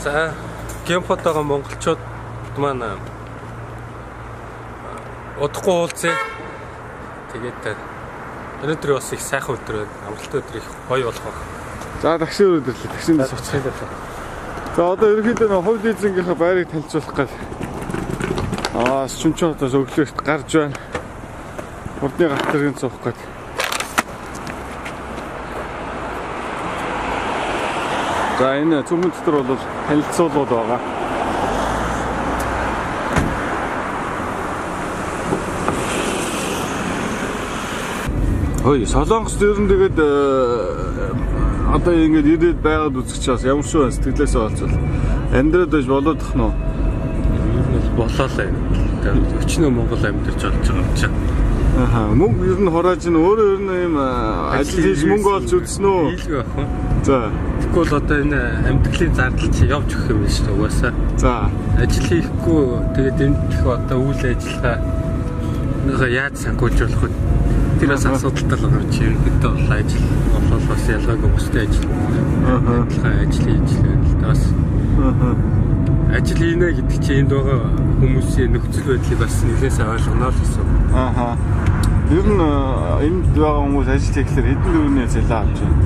За геймфотогоо монголчууд маань удахгүй уулзъя. Тэгээд өнөөдөр бас их сайхан өдөр байна. Амралтын өдөр их гоё болох байна. За такси өдөрлөө. Таксинд суцсан. За одоо ерөнхийдөө нэг хувь лизингийнхаа байрыг танилцуулах гээд шүнчэн хотоос өглөөс гарч байна. Урдны галтэргийн цуух гээд. За энэ цүмэн дотор бол танилцуулгууд байгаа. Хөөе, Солонгост ер нь тэгээд одоо ингэж ирээд байгаад үзчихээс ямар шүү сэтгэлээсээ олцвол амьдраад байж болоод тах нь уу? Ер нь болоо л юм. Өчнөө Монгол амьдарч болж байгаа юм чинь. Мөнгө ер нь хурааж ин өөрөө ер нь юм ажил хийж мөнгө олж үзсэн үү? Хийлгүй ах уу? За. Тэгвэл одоо энэ амьдралын зардал чи явж өгөх юм шүү дээ угаасаа. За. Ажил хийхгүй тэгээд эмдэх одоо үйл ажиллагаа яаж санхүүжүүлэх вэ? Тэрээс асуудалтай л байгаа чи ерөнхийдөө бол ажил болол бас ялгаагүй өстэй ажил. Ажил хийж л бас. Ажил хийнэ гэдэг чинь энд байгаа хүмүүсийн нөхцөл байдлыг бас нэлээсээ ойлгоно л гэсэн. Ер нь энд байгаа хүмүүс ажил хийхлээр хэдэн төгрөгийн зэлээ авч байна.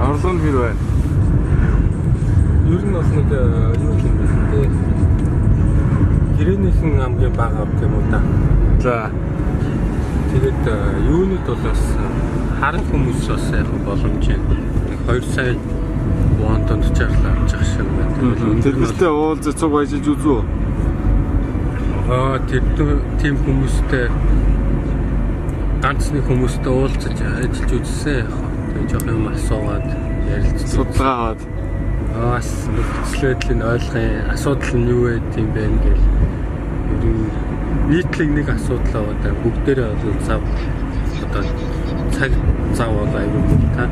Орлого нь хэр байна? Ер нь бол нэг юу юм бэ? Гэрээнийхэн хамгийн бага авт юм уу та. За. Тэгээд юунууд бол бас харан хүмүүс бас яг боломж юм. 2 сая вон чарлаа авч явах шиг байна. Тэрнтэй уулзаж цуг ажиллаж үзүү. Тийм хүмүүстэй ганцны хүмүүстэй уулзаж ажиллаж үзсэн яг. Тэгээд жоох юм асуугаад ярилцсан. Судалгаагаад нөхцөл байдлыг ойлгохын асуудал нь юу вэ гэм бэ гэл. Нийтлэг нэг асуудал аваад бүгдээрээ бол зав одоо цаг зав бол аюул мөн та.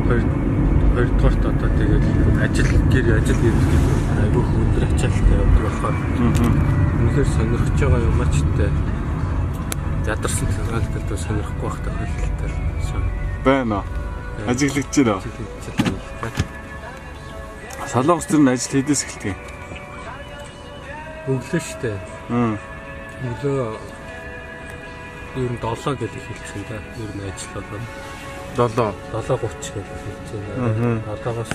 Хоёрдугаарт одоо тэгээд ажил гэдэг аюул өндөр ачаалттай явдаг болохоор үнэхээр сонирхож байгаа юм ачтай ядарсан төгөлтөд сонирхгүй байх тохиолдолтой байна. Ажиглагдж байна. Солонгос төр нь ажил хийдээс эхэлдэг. Өглөө штэ. Өглөө ер нь 7 гэж хэлсэн да. Ер нь ажил болоо 7:30 гэж хэлсэн. 7-оос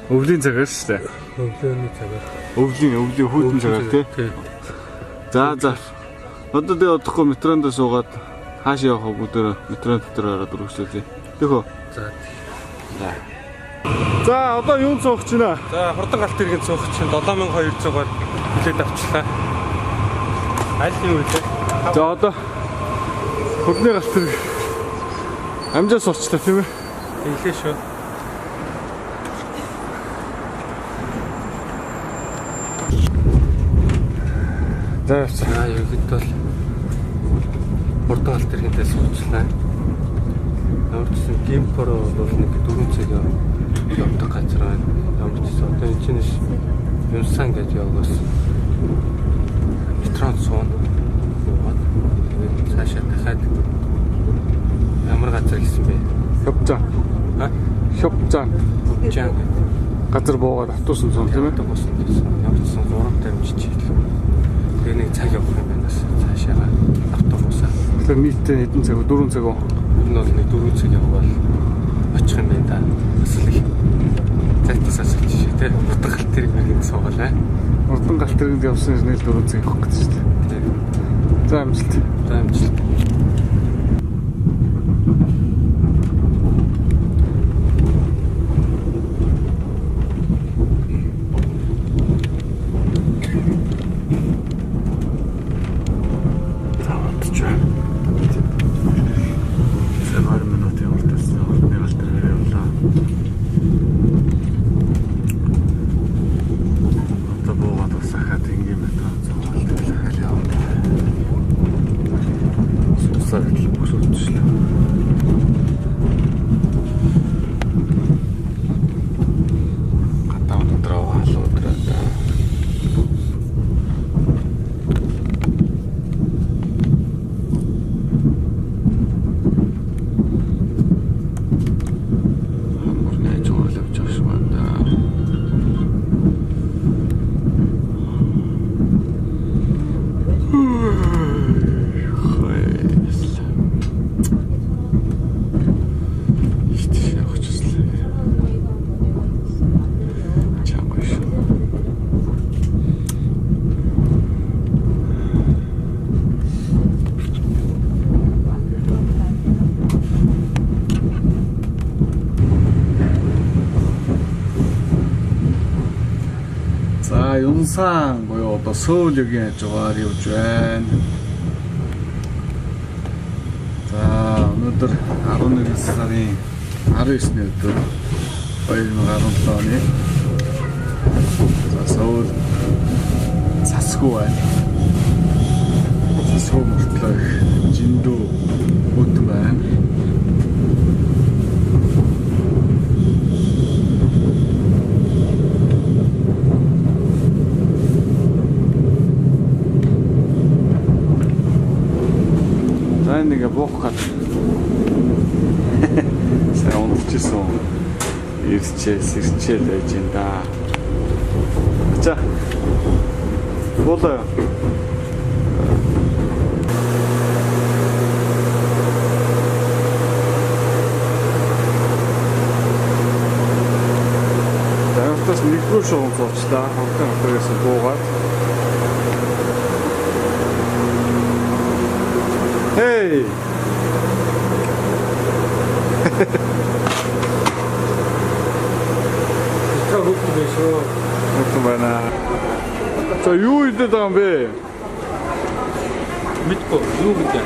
өвлийн цагаар штэ. Өглөөний цагаар. Өвлийн хүйтэн цагаар тий. За. Одоо тэгээ одохгүй метронд суугаад хааш явах вэ? Бүгдөө метрон дотор ороод үргэлжлүүлээ. Тэхөө. За одоо юун цуух чинь аа? За хурдан галт тэргийн цуух чинь 7200-аар хүлээд авчлаа. Аль нь үү? За одоо хурдны галт тэрэг амжаас сурчлаа тийм ээ? Хэлээ шүү. За ерөнхийдөө бол хурдан галт тэргэнтэй суучлаа. Өөрчлөн геймпоро бол нэг 4 цаг явдаг газар байна. Ямар ч гэсэн одоо энэ чинь Юнсан гэж яваас метрон суун яваад тэгээд цаашаа дахиад ямар газар гэсэн бэ? Шопжан газар буугаад автобус суун тийм ээ? Автобус суун ямар ч гэсэн 3 тамжиж хэлээ. Тэгээ нэг цаг явах юм байна цаашаа автобусаа. Тэгэхээр нийтдээ хэдэн цаг? 4 цаг уу? Энэ бол нэг 4 цаг явбал очих юм байна да. Бас л их зайтас асууж шүү дээ. Хурдан галт тэрэг суугалаа. Хурдан галт тэрэгэнд явсан нэг 4 цаг явах гэж шүү дээ. За амжилт. За Юнсан буюу одоо Сөүлөгийн хажуугаар явж байна. За өнөөдөр 11 сарын 19-ний өдөр 2017 оны. За Сөүл Цасгүй байна. Цасгүй мөртлөө Жиндүү бүт байна. Нэг боохад сайн унтчихсан. Ирчээ байж энэ да. За. Болоо. Тавтас нэггүй шоун зурчлаа. Хонхоос буугаад. Hey! За юу идэх байгаа юм бэ? Мэдгүй юу гэдэг.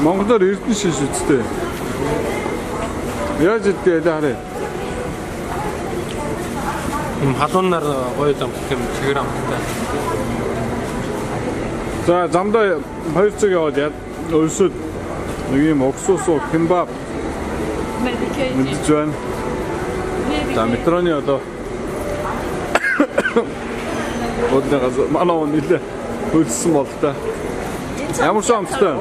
Монголоор эрдэнэ шиш үстэй. Яаж идэх вэ хараа? Халуунаар гоё зам гэх юм чигээр амттай. За замдаа 2 цаг яваад яа өлсөд нэг юм уксусуу кимбап мэдж байна. За метроны одоо одногоос манаа нэлээ өлссөн бол та. Ямар шамстай.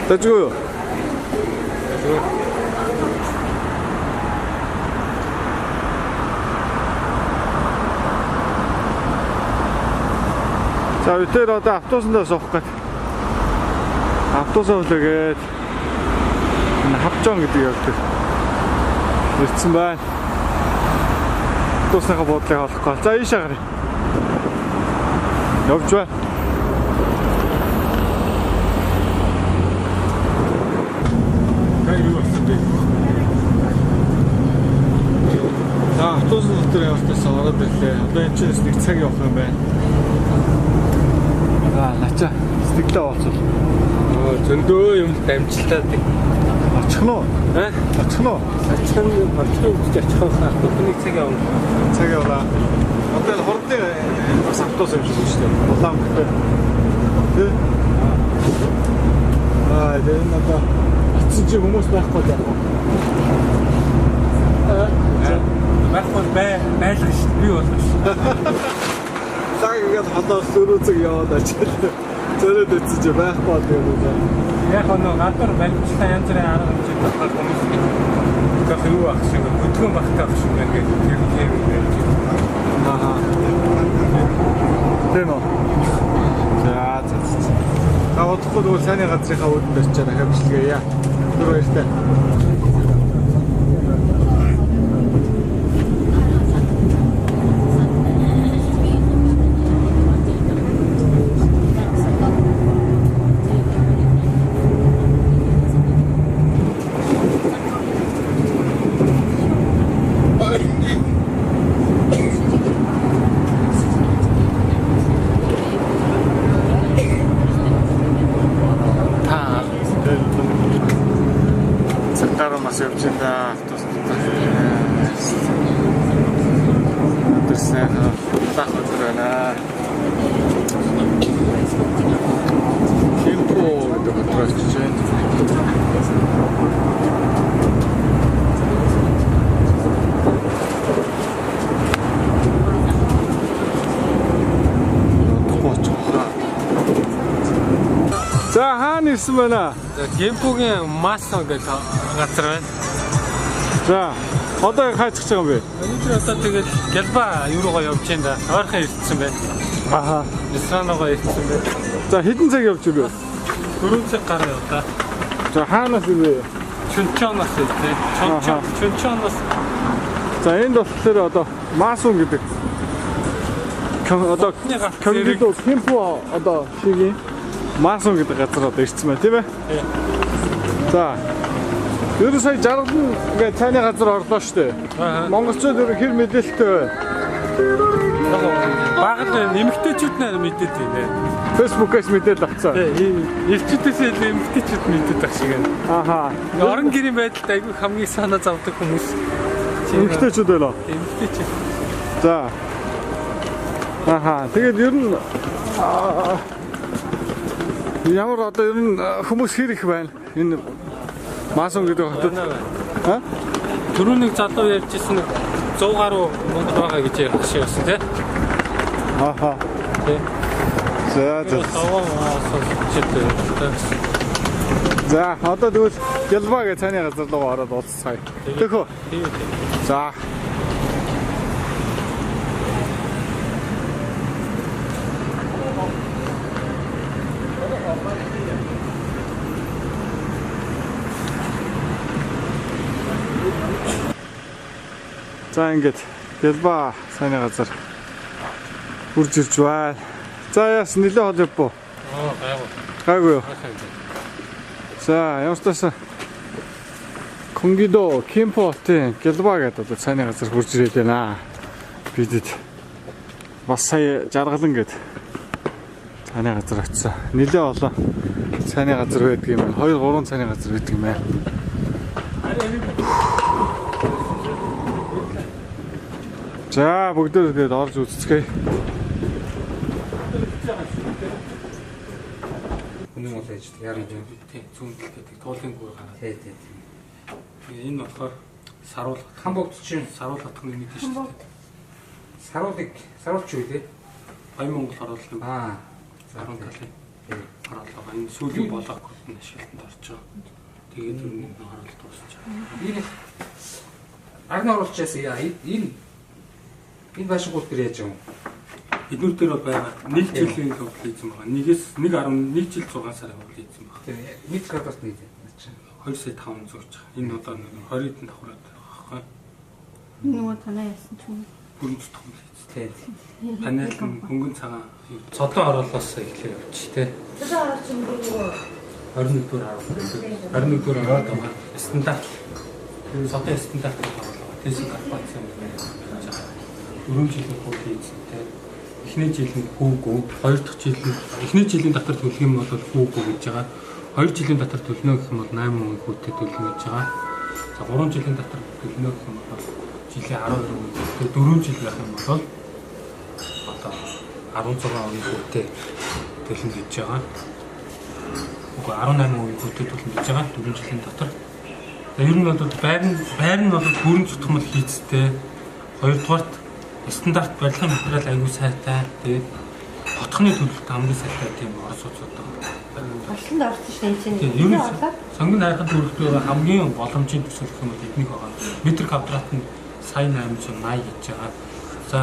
Тэжгүй. За өтөр одоо автобусандаа суух гээд автобусаа үлээгээд энэ хавчон гэдэг явдаг. Ирсэн байна. Автобусныхаа буудлыг олохгүй. За ийшээ гарыг. Явж байна. Юу болсон бэ? За автобус дотор явахдаа ороод ирлээ. Одоо энэ чинь нэг цаг явах юм байна. Нача сэтгэлээ ооцвол. Зөндөө юм дамжлаад. Очих нь уу? Очих нь уу? Очих байхгүй. Нэг цаг явна. Цаг явлаа. Одоо хордны бас автобус юм шиг шүү дээ. Улаантай. Тэ? Энэ одоо атсан чи хүмүүс байхгүй даа. Байхгүй байлгаж шүү. Би болох шүү. Цаг ингээд холоос зөрүүцэг яваад очил. Зөрөөд өцөж байхгүй гэдэг. Яг нэг гадар баримттай янз бүрийн арга хэмжээ татах хүмүүс гэдэг юу ах шиг хөдгөн багтаа ах шиг ингээд тийм Аа. Тэно. За. Тавуудахгүй сайн газрынхаа үүдэнд очиж дахиад бичлэгээ яа. Түр баяртай. За хаана ирсэн байна? Гемпугийн Масно гэдэг газар байна. За одоо хайцах гэж байгаа юм бэ? Өнөөдөр одоо тэгээд Гэлба юу руугаа явж байна да. Ойрхон ирсэн байна. Аха. Ресторан руугаа ирсэн байна. За хэдэн цаг явж ирвэ? 4 цаг гараа яваа. За хаанаас ирвэ? Чөнчоноос ирсэн. Чөнчоноос. За энд болохоор одоо Масун гэдэг. Одоо Кёнгидо Кемпу одоо шигийн Масун гэдэг газар одоо ирсэн байна тийм ээ? За. Ер нь сая жаргал нь ингээд цайны газар орлоо шүү дээ. Монголчууд ер нь хэр мэдээлэлтэй байна? Багт нэмэгтэйчүүд нэр мэдээд байна. Facebook-ээс мэдээлэл авцаа. Тийм, эрчүүдээс нэмэгтэйчүүд мэдээд байх шиг байна. Ахаа. Орон гэрийн байдалд айгүй хамгийн санаа зовдөг хүмүүс. Нэмэгтэйчүүд байлаа. Нэмэгтэйчүүд. За. Ахаа. Тэгээд ер нь ямар одоо ер нь хүмүүс хэр их байна? Энэ Маасан гэдэг хотод. Аа? Түрүүний залуу ярьжсэн 100 гаруй Монгол байгаа гэж ярих шиг байсан тий. Ахаа. Тий. За, одоо тэгвэл Ялбаа гэж цааны газар руу ороод уулзцгаая. Тэхүү. За. За ингээд Ялбаа цааны газар үрж ирж байна. За яас нэлээ хол явбуу. Гайгүй юу. За ямар ч тасаа Конгидо Кимпотын Ялбаа гэдэг одоо цааны газар хурж ирээд байна. Бидэд бас сая жаргалан гээд цааны газар очсон. Нэлээ олон цааны газар байдаг юм байна. 2 3 цааны газар байдаг юм байна. За бүгдөө тэгээд орж үзцгээе. Үнэн бол ээж яарна тийм зүүндэл гэдэг туулын гүр гараад. Тийм. Энэ болохоор саруул хамбогд чинь саруул хотгоны нэг тийм шүү дээ. Саруулч юу дээ? Баян Монгол оруулах юм. Саруул талын. Оруулаа. Энэ сүүлийн болоог нь ашиглалтанд орж байгаа. Тэгээд түрүүний оруулалт дуусч байгаа. Энэ арны оруулчаас энэ башигуул дээр яаж юм? Эднүүд дээр байгаа 1 жилийн хөвөл хийсэн байгаа. 1 жил 6 сарын хөвөл хийсэн байгаа. Тийм. Мэд градус нийт. 2 сая 500 гэж. Энэ одоо 20 хэдэн давхраад байгаа байхгүй. Нөгөө танаа яасан ч юм. Бүрэн зүтгэн хийц. Тийм. Панел хөнгөн цагаан цодон оруулаас эхлэх явж тий. Цодон оруулж юм нөгөө 21-р ороод байгаа. Стандарт. Цодон стандарт оруулаа. Тэсэг корпорац юм байна. 4 жилийн хөвөл хийцтэй. Эхний жил нь хүүгүү, 2 дахь жил нь эхний жилийн дотор төлөх юм бол хүүгүү гэж байгаа. 2 жилийн дотор төлнө гэх юм бол 8% хүүтэй төлнө гэж байгаа. За 3 жилийн дотор төлнө гэх юм бол жилийн 12%. Тэгээ 4 жил байх юм бол одоо 16% хүүтэй төлнө гэж байгаа. Үгүй 18% хүүтэй төлнө гэж байгаа 4 жилийн дотор. Тэгээ ер нь бол байр нь бол бүрэн зүтгэмэл хийцтэй. Хоёрдугаарт стандарт барилгын материал аягүй сайтай. Тэгээд хотхны төлөвлөлт хамгийн сайтай тийм орос улсууд байгаа. Орчлонд орсон шүү дээ энэ чинь. Ер нь сонгон хайхад төрөлтөөр хамгийн боломжийн төсөөлөх юм бол эднийг байгаа. Метр квадрат нь сая 880 гэж байгаа. За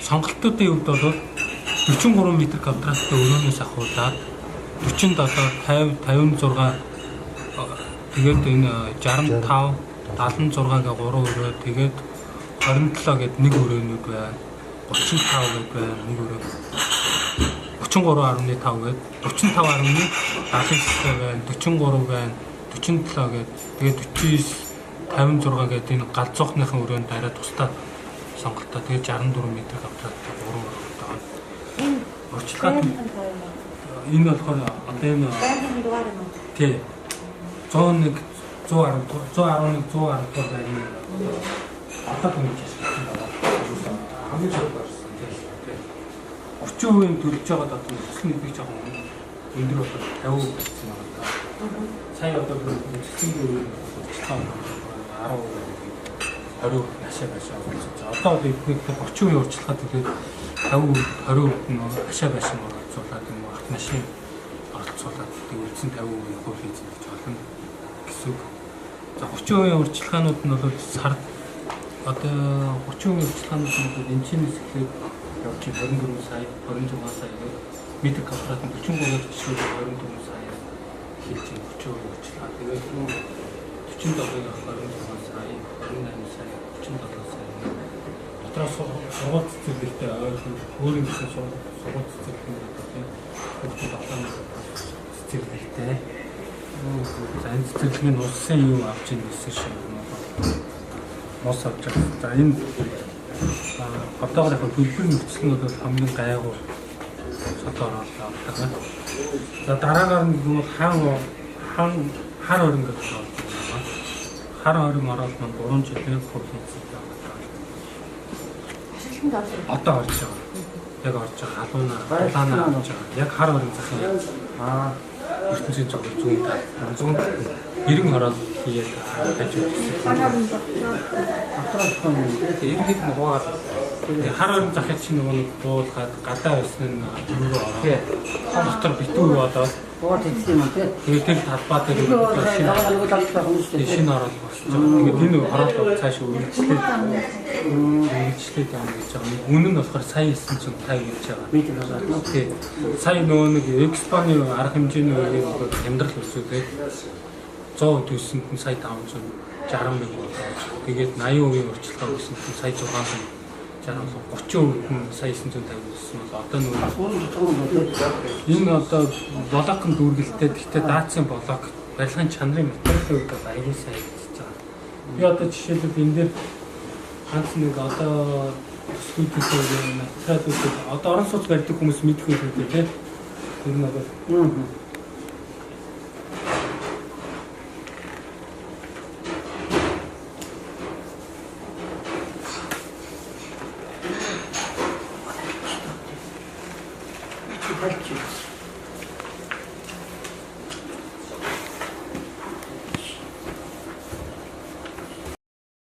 сонголтуудын хувьд бол 43 м квадраттай өрөөнөөс ахуулаад 47 50 56 тэгээд энэ 65 76-га 3 өрөө тэгээд 27 гээд нэг өрөөнүүд байна. 35 гээд байна. Нэг өрөө. 33.5 гээд 45.1 79 байна. 43 байна. 47 гээд тэгээд 49 56 гээд энэ галзуухныхан өрөөнд арай тусдаа сонголтоо. Тэгээд 64 м квадраттай 3 өрөөтэй байна. Урьдчилгаан энэ болохоор одоо энэ тий 111 111 байна. Одоо түүний хэсэгтэй байгаа. Хамгийн зөв гарсан тийм. 30% төлж байгаа дотор өсөлт нэг жоохон өндөр болоод 50% гэсэн юм байна. Сая одоо өсөлтийн өрөө 10 20 ашаа болсон. Одоо бид 30% урьдчилгаа тэгээд 50 20% нь ашаа байсан оролцуулаад юм арт машин оролцуулаад тэгээд үлдсэн 50% хөл хийж болно гэсэн. За 30% урьдчилгаанууд нь бол сард одоо 30% урьдчилгаанууд нь энэчнээс эхлээд явж 24 сая 26 сая метр квадрат 43 жишээ 24 сая хийж 30% урьдчилгаа. Тэгээд 47-ыг 26 сая 28 сая 47 сая дотроос сургууль цэцэрлэгтэй ойлгох өөрийн гэсэн сургууль цэцэрлэгтэй тийм хөгжил болон цэцэрлэгтэй За энэ цэцэрлэгийн улсын юу авч ийн гэсэн шиг юм уу? Мос авч байгаа. За энэ одоогоор яг төлбөр нөхцөл нь бол хамгийн гайгүй содоор авдаг. За дараагаар нь бол хар орон гэж байна. Хар орон ороод маань 3 жилийн хөвлөж байгаа. Одоо орж байгаа. Яг орж байгаа. Халуунаа орж байгаа. Яг хар орон захын ертөнцийн зүүн та 90 ороод хийгээд байж байгаа. Ерөнхийд нь хуугаад хар орон захын чинь нэг буулгаад гадаа байсан нь рүү ороод дотор битүү болоод тэгээд тэр талбай дээр шинэ ороод болчихж байгаа. Тэгээд энэ ороод цааш үргэлжлээд байгаа гэж байгаа. Үнэн нь болохоор сая 9 чинь тай гэж байгаа. Тэгээд сая нөгөө нэг экспоны арга хэмжээний үеийн амьдрал өсвөлээ 100% төсөнд нь сая 560 мянга болоо. Тэгээд 80% өрчлөлтөө гэсэн чинь сая 660 30% нь сая 950 гэсэн бол одоо нөгөө энэ одоо блокын дүүргэлтэй гэхдээ даацын блок барилгын чанарын материалын үед аягүй сайн хийж байгаа. Би одоо жишээлбэл энэ дээр ганц нэг одоо студиуд материалууд одоо орон сууц барьдаг хүмүүс мэдэх үү тийм. Тэр нь бол Thank you.